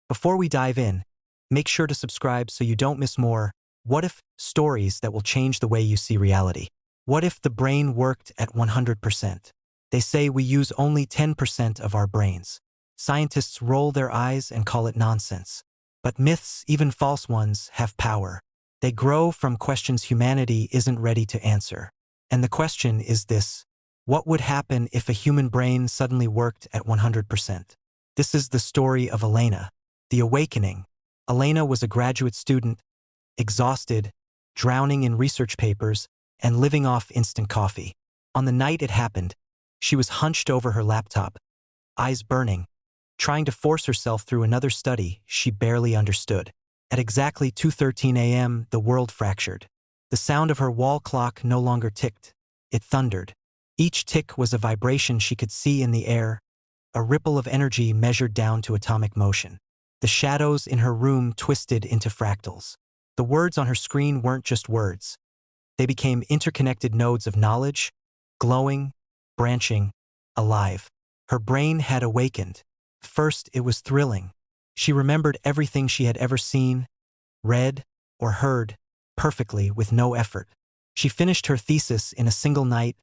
Before we dive in, make sure to subscribe so you don't miss more what if stories that will change the way you see reality. What if the brain worked at 100%? They say we use only 10% of our brains. Scientists roll their eyes and call it nonsense. But myths, even false ones, have power. They grow from questions humanity isn't ready to answer. And the question is this: what would happen if a human brain suddenly worked at 100%? This is the story of Elena, the awakening. Elena was a graduate student, exhausted, drowning in research papers, and living off instant coffee. On the night it happened, she was hunched over her laptop, eyes burning, trying to force herself through another study she barely understood. At exactly 2:13 a.m., the world fractured. The sound of her wall clock no longer ticked, it thundered. Each tick was a vibration she could see in the air, a ripple of energy measured down to atomic motion. The shadows in her room twisted into fractals. The words on her screen weren't just words. They became interconnected nodes of knowledge, glowing, branching, alive. Her brain had awakened. First, it was thrilling. She remembered everything she had ever seen, read, or heard, perfectly with no effort. She finished her thesis in a single night,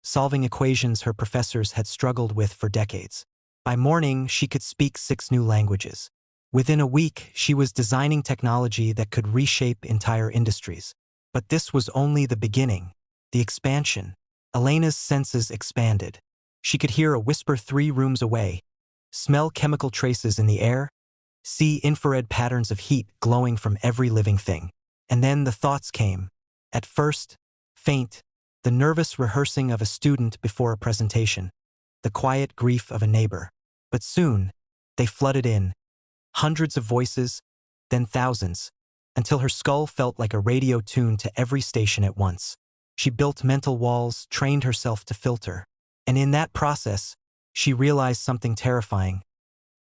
solving equations her professors had struggled with for decades. By morning, she could speak 6 new languages. Within a week, she was designing technology that could reshape entire industries. But this was only the beginning, the expansion. Elena's senses expanded. She could hear a whisper 3 rooms away, smell chemical traces in the air, see infrared patterns of heat glowing from every living thing. And then the thoughts came. At first, faint, the nervous rehearsing of a student before a presentation, the quiet grief of a neighbor. But soon, they flooded in. Hundreds of voices, then thousands, until her skull felt like a radio tuned to every station at once. She built mental walls, trained herself to filter. And in that process, she realized something terrifying.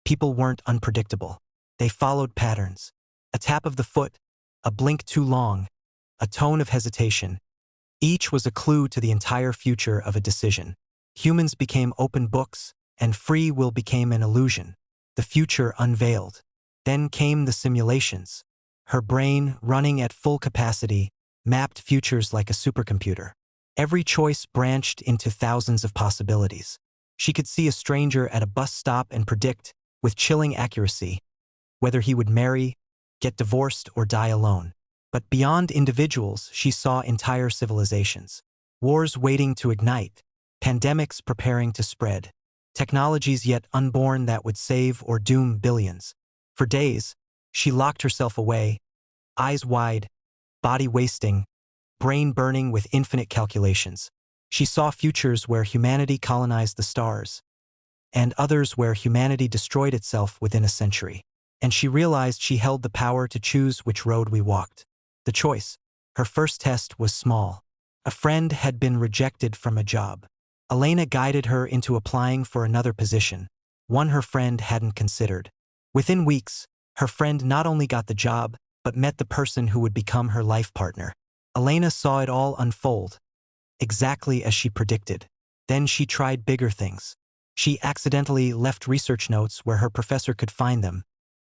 People weren't unpredictable. They followed patterns. A tap of the foot, a blink too long, a tone of hesitation. Each was a clue to the entire future of a decision. Humans became open books, and free will became an illusion. The future unveiled. Then came the simulations. Her brain, running at full capacity, mapped futures like a supercomputer. Every choice branched into thousands of possibilities. She could see a stranger at a bus stop and predict, with chilling accuracy, whether he would marry, get divorced, or die alone. But beyond individuals, she saw entire civilizations. Wars waiting to ignite, pandemics preparing to spread, technologies yet unborn that would save or doom billions. For days, she locked herself away, eyes wide, body wasting, brain burning with infinite calculations. She saw futures where humanity colonized the stars, and others where humanity destroyed itself within a century. And she realized she held the power to choose which road we walked. The choice. Her first test was small. A friend had been rejected from a job. Elena guided her into applying for another position, one her friend hadn't considered. Within weeks, her friend not only got the job, but met the person who would become her life partner. Elena saw it all unfold, exactly as she predicted. Then she tried bigger things. She accidentally left research notes where her professor could find them,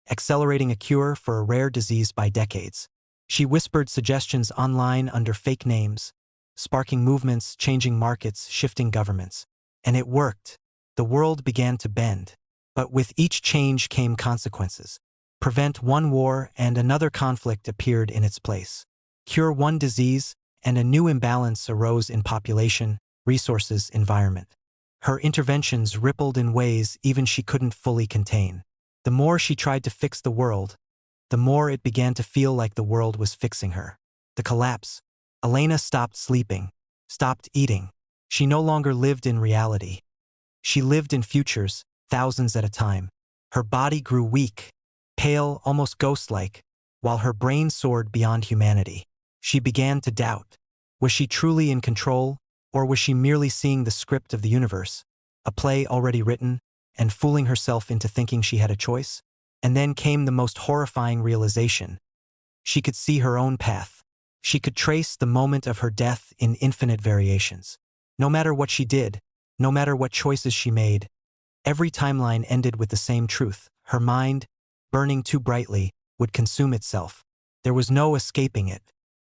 accelerating a cure for a rare disease by decades. She whispered suggestions online under fake names, sparking movements, changing markets, shifting governments. And it worked. The world began to bend. But with each change came consequences. Prevent one war and another conflict appeared in its place. Cure one disease and a new imbalance arose in population, resources, environment. Her interventions rippled in ways even she couldn't fully contain. The more she tried to fix the world, the more it began to feel like the world was fixing her. The collapse. Elena stopped sleeping, stopped eating. She no longer lived in reality. She lived in futures, thousands at a time. Her body grew weak, pale, almost ghost-like, while her brain soared beyond humanity. She began to doubt. Was she truly in control, or was she merely seeing the script of the universe, a play already written, and fooling herself into thinking she had a choice? And then came the most horrifying realization. She could see her own path. She could trace the moment of her death in infinite variations. No matter what she did, no matter what choices she made, every timeline ended with the same truth. Her mind, burning too brightly, would consume itself. There was no escaping it.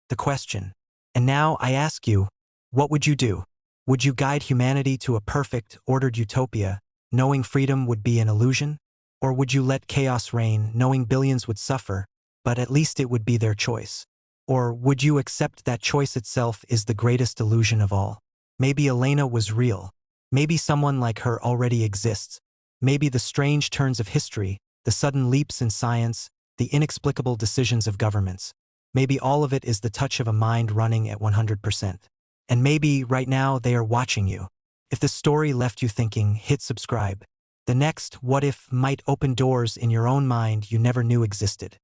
The question. And now I ask you, what would you do? Would you guide humanity to a perfect, ordered utopia, knowing freedom would be an illusion? Or would you let chaos reign, knowing billions would suffer, but at least it would be their choice? Or would you accept that choice itself is the greatest illusion of all? Maybe Elena was real. Maybe someone like her already exists. Maybe the strange turns of history, the sudden leaps in science, the inexplicable decisions of governments. Maybe all of it is the touch of a mind running at 100%. And maybe, right now, they are watching you. If the story left you thinking, hit subscribe. The next What If might open doors in your own mind you never knew existed.